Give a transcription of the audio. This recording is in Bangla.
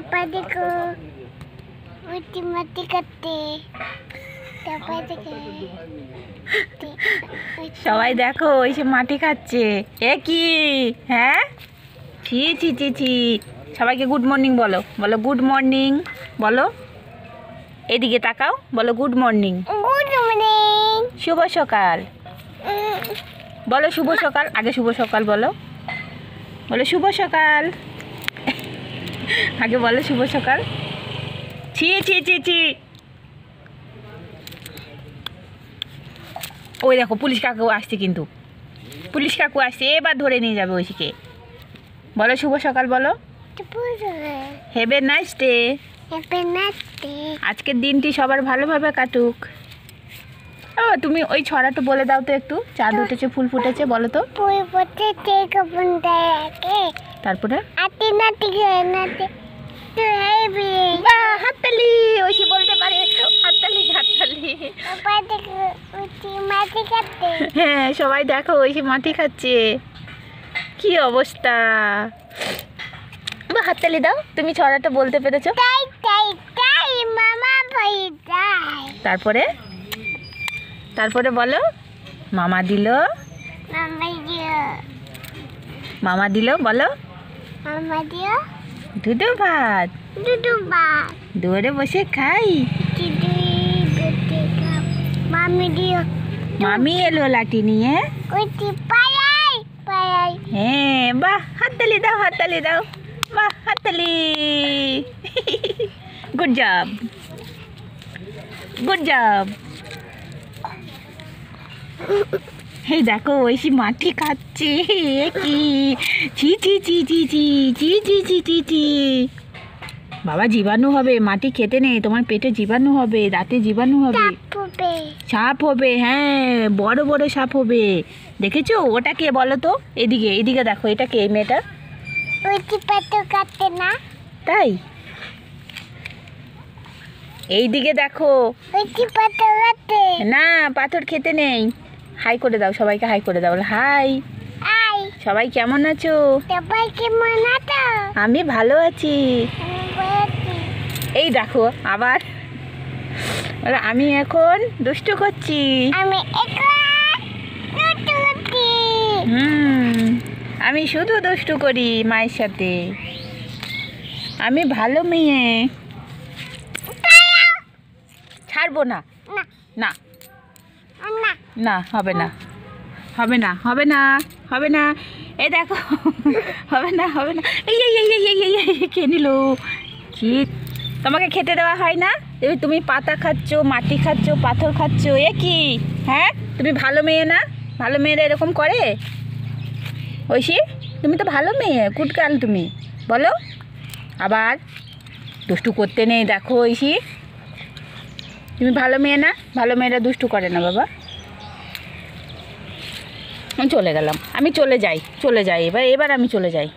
पापा देखो मट्टी मट्टी करते पापा देखो সবাই দেখো এসে মাটি খাচ্ছে এ কি হ্যাঁ ছি ছি ছি ছি সবাইকে গুড মর্নিং বলো বলো গুড মর্নিং বলো এদিকে তাকাও বলো গুড মর্নিং गुड मॉर्निंग শুভ সকাল বলো শুভ সকাল আগে শুভ সকাল বলো বলো শুভ সকাল আগে বলো শুভ সকাল ছি ছি ছি ছি ওই দেখো পুলিশ কাকু আসছে কিন্তু পুলিশ কাকু আসছে এবার ধরে নিয়ে যাবে ঐশীকে বলো শুভ সকাল বলো হ্যাভ এ নাইস ডে আজকের দিনটি সবার ভালোভাবে কাটুক ও তুমি ওই ছড়াটা বলে দাও তো একটু চাঁদ উঠেছে ফুল ফুটেছে বলো তো তারপরে হাততালি ঐশী বলতে পারে হাততালি হাততালি হ্যাঁ সবাই দেখো ঐশী মাটি খাচ্ছে কি অবস্থা বা হাততালি দাও তুমি ছড়াটা বলতে পেরেছো তারপরে তারপরে বলো মামা দিল মামা দিল বলো দুধ ভাত দুয়ারে বসে খাই মামি এলো লাঠি নিয়ে হ্যাঁ বাহ হাততালি দাও বাহ হাততালি গুড জব এই দেখো ঐশী মাটি খাচ্ছে কি ছি ছি ছি ছি ছি ছি ছি ছি ছি ছি বাবা জীবাণু হবে মাটি খেতে নেই তোমার পেটে জীবাণু হবে দাঁতে জীবাণু হবে সাপ হবে হ্যাঁ বড় বড় সাপ হবে দেখেছো ওটা কে বলো তো এদিকে দেখো এটা কে এই মেয়েটা তাই এইদিকে দেখো না পাথর খেতে নেই হাই করে দাও সবাইকে হাই করে দাও হাই সবাই কেমন আছো আমি ভালো আছি এই দেখো আবার আমি এখন দুষ্টু করছি আমি শুধু দুষ্টু করি মায়ের সাথে আমি ভালো মেয়ে ছাড়বো না না না হবে না এই দেখো হবে না এই খেয়ে নিল কি তোমাকে খেতে দেওয়া হয় না তুমি পাতা খাচ্ছ মাটি খাচ্ছ পাথর খাচ্ছ এ কি হ্যাঁ তুমি ভালো মেয়ে না ভালো মেয়েরা এরকম করে ঐশী তুমি তো ভালো মেয়ে গুড গার্ল তুমি বলো আবার দুষ্টু করতে নেই দেখো ঐশী তুমি ভালো মেয়ে না ভালো মেয়েরা দুষ্টু করে না বাবা চলে গেলাম আমি চলে যাই এবার আমি চলে যাই